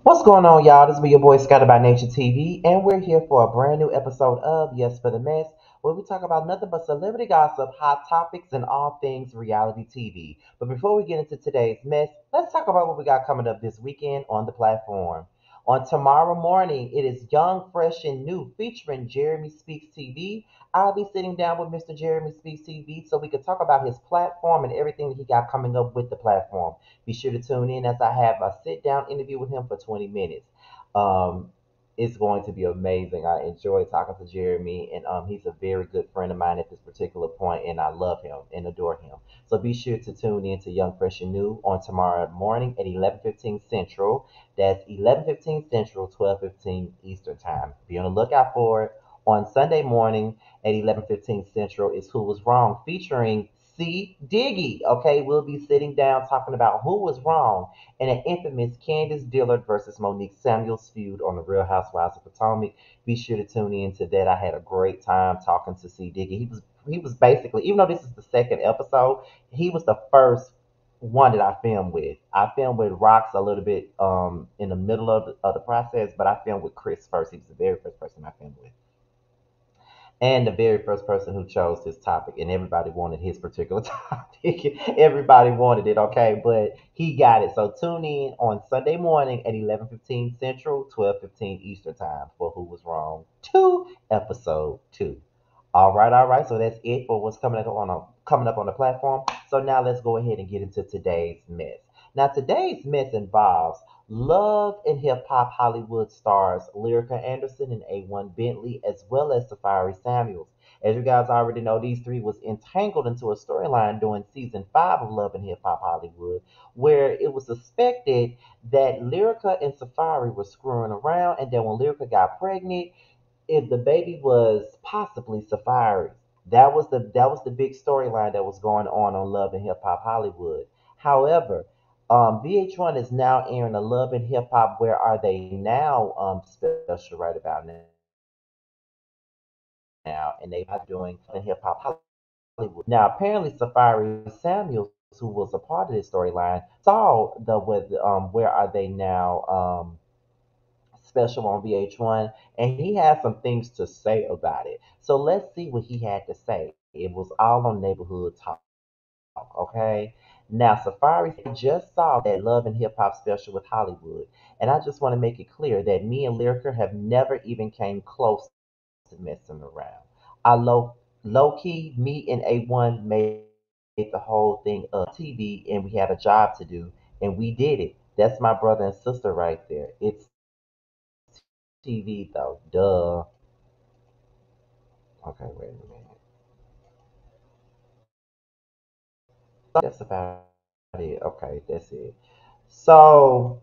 What's going on, y'all? This is your boy Scotty by Nature TV, and we're here for a brand new episode of Yes for the Mess, where we talk about nothing but celebrity gossip, hot topics, and all things reality TV. But before we get into today's mess, let's talk about what we got coming up this weekend on the platform. On tomorrow morning, it is Young, Fresh, and New featuring Jeremy Speaks TV. I'll be sitting down with Mr. Jeremy Speaks TV so we can talk about his platform and everything that he got coming up with the platform. Be sure to tune in as I have a sit down interview with him for 20 minutes. Um, it's going to be amazing. I enjoy talking to Jeremy, and he's a very good friend of mine at this particular point, and I love him and adore him. So be sure to tune in to Young Fresh and New on tomorrow morning at 11:15 Central. That's 11:15 Central, 12:15 Eastern Time. Be on the lookout for it. On Sunday morning at 11:15 Central is Who Was Wrong featuring C. Diggy. Okay, we'll be sitting down talking about who was wrong in an infamous Candace Dillard versus Monique Samuels feud on the Real Housewives of Potomac. Be sure to tune in to that. I had a great time talking to C. Diggy. He was basically, even though this is the second episode, he was the first one that I filmed with. I filmed with Rox a little bit in the middle of the process, but I filmed with Chris first. He was the very first person I filmed with and the very first person who chose this topic, and everybody wanted his particular topic. Everybody wanted it, okay, but he got it. So tune in on Sunday morning at 11:15 Central, 12:15 Eastern Time for Who Was Wrong 2, Episode 2. All right. So that's it for what's coming up on the platform. So now let's go ahead and get into today's mess. Now today's mess involves Love and Hip Hop Hollywood stars Lyrica Anderson and A1 Bentley, as well as Safaree Samuels. As you guys already know, these three was entangled into a storyline during season 5 of Love and Hip Hop Hollywood, where it was suspected that Lyrica and Safaree were screwing around, and then when Lyrica got pregnant, if the baby was possibly Safaree's. That was the big storyline that was going on Love and Hip Hop Hollywood. However, VH1 is now airing a Love and Hip Hop Where Are They Now special right about now, and they are doing Love and Hip Hop Hollywood. Now, apparently, Safaree Samuels, who was a part of this storyline, saw the with Where Are They Now special on VH1, and he had some things to say about it. So let's see what he had to say. It was all on Neighborhood Talk, okay? Now, Safari just saw that Love and Hip Hop special with Hollywood, and I just want to make it clear that me and Lyrica have never even came close to messing around. I low key, me and A1 made the whole thing up TV, and we had a job to do, and we did it. That's my brother and sister right there. It's TV though. Duh. Okay, wait a minute. That's about it. Okay, that's it. So,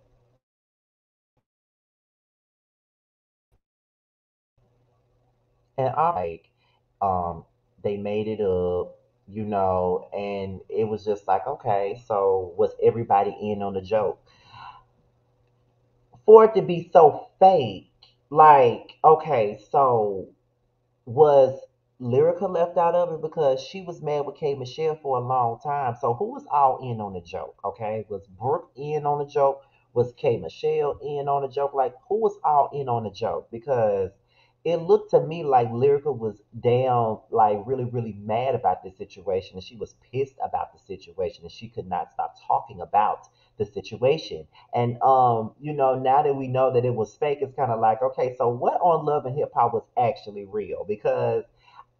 and I like, um, they made it up, and it was just like, okay, so was everybody in on the joke? For it to be so fake, like, okay, so was Lyrica left out of it because she was mad with K Michelle for a long time. So who was all in on the joke? Okay, was Brooke in on the joke? Was K Michelle in on the joke? Like who was all in on the joke? Because it looked to me like Lyrica was down, like really, really mad about this situation, and she was pissed about the situation, and she could not stop talking about the situation. And now that we know that it was fake, it's kind of like, okay, so what on Love and Hip Hop was actually real? Because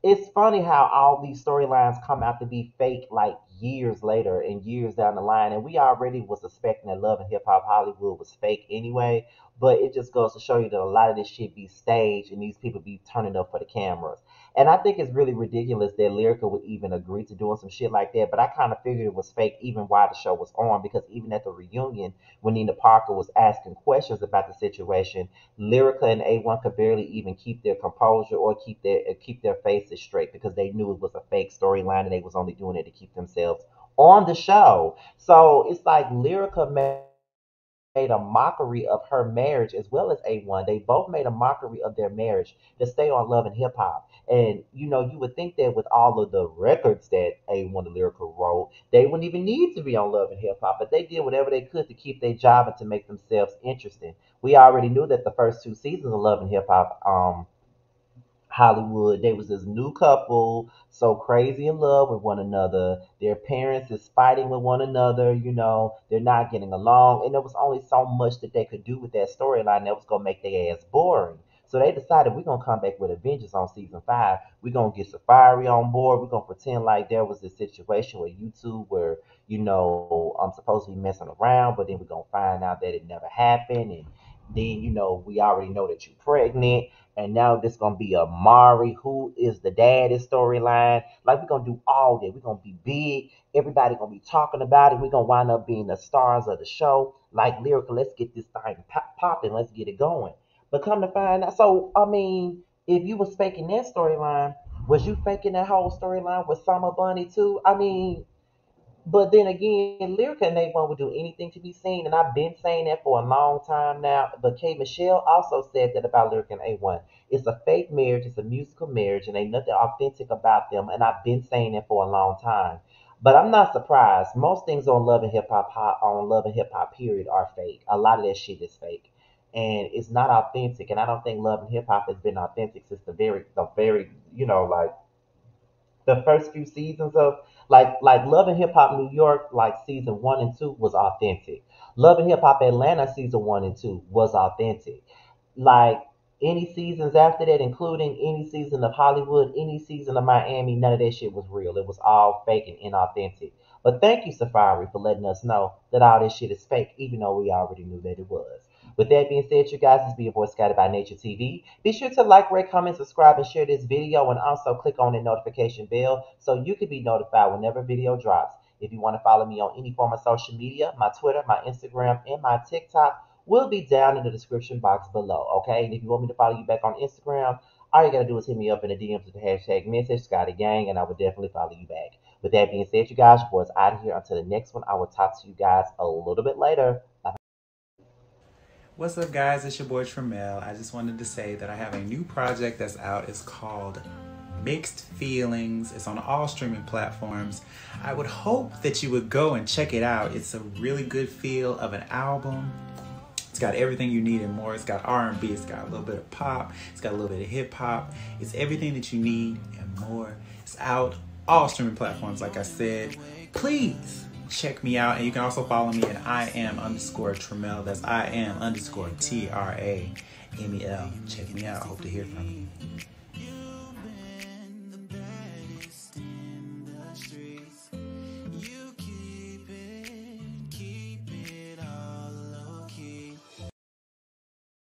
it's funny how all these storylines come out to be fake like years later and years down the line, and we already was suspecting that Love and Hip Hop Hollywood was fake anyway. But it just goes to show you that a lot of this shit be staged and these people be turning up for the cameras. And I think it's really ridiculous that Lyrica would even agree to doing some shit like that. But I kind of figured it was fake even while the show was on, because even at the reunion, when Nina Parker was asking questions about the situation, Lyrica and A1 could barely even keep their composure or keep their faces straight, because they knew it was a fake storyline and they was only doing it to keep themselves on the show. So it's like Lyrica made a mockery of her marriage as well as A1. They both made a mockery of their marriage to stay on Love and Hip Hop. And you would think that with all of the records that A1 and Lyrica wrote, they wouldn't even need to be on Love and Hip Hop. But they did whatever they could to keep their job and to make themselves interesting. We already knew that the first two seasons of Love and Hip Hop, Hollywood. They was this new couple, so crazy in love with one another. Their parents is fighting with one another, they're not getting along. And there was only so much that they could do with that storyline that was gonna make their ass boring. So they decided we're gonna come back with a vengeance on season five. We're gonna get Safaree on board. We're gonna pretend like there was this situation with YouTube where, I'm supposed to be messing around, but then we're gonna find out that it never happened. And then, we already know that you're pregnant, and now this gonna be a Mari, who is the daddy storyline. Like, we're gonna do all that. We're gonna be big. Everybody gonna be talking about it. We're gonna wind up being the stars of the show. Like Lyrica, let's get this thing popping. Let's get it going. But come to find out, so I mean, if you was faking that storyline, was you faking that whole storyline with Summer Bunny too? I mean, but then again, Lyrica and A1 would do anything to be seen, and I've been saying that for a long time now. But K. Michelle also said that about Lyrica and A1. It's a fake marriage, it's a musical marriage, and ain't nothing authentic about them. And I've been saying that for a long time. But I'm not surprised. Most things on Love and Hip Hop, on Love and Hip Hop, period, are fake. A lot of that shit is fake, and it's not authentic. And I don't think Love and Hip Hop has been authentic since the very, like the first few seasons of like Love and Hip Hop New York, like season one and two was authentic. Love and Hip Hop Atlanta season one and two was authentic. Like any seasons after that, including any season of Hollywood, any season of Miami, none of that shit was real. It was all fake and inauthentic. But thank you, Safari, for letting us know that all this shit is fake, even though we already knew that it was. With that being said, you guys, this be your voice Scattered by Nature TV. Be sure to like, rate, comment, subscribe, and share this video, and also click on the notification bell so you can be notified whenever video drops. If you want to follow me on any form of social media, my Twitter, my Instagram, and my TikTok will be down in the description box below, okay? And if you want me to follow you back on Instagram, all you gotta do is hit me up in the DMs with the hashtag message, Scotty Gang, and I will definitely follow you back. With that being said, you guys, your boys out of here. Until the next one, I will talk to you guys a little bit later. Bye. What's up, guys? It's your boy Tramel. I just wanted to say that I have a new project that's out. It's called Mixed Feelings. It's on all streaming platforms. I would hope that you would go and check it out. It's a really good feel of an album. It's got everything you need and more. It's got R&B, it's got a little bit of pop, it's got a little bit of hip hop. It's everything that you need and more. It's out all streaming platforms, like I said. Please check me out, and you can also follow me at IAM_Tramel. That's IAM_TRAMEL. Check me out. Hope to hear from you.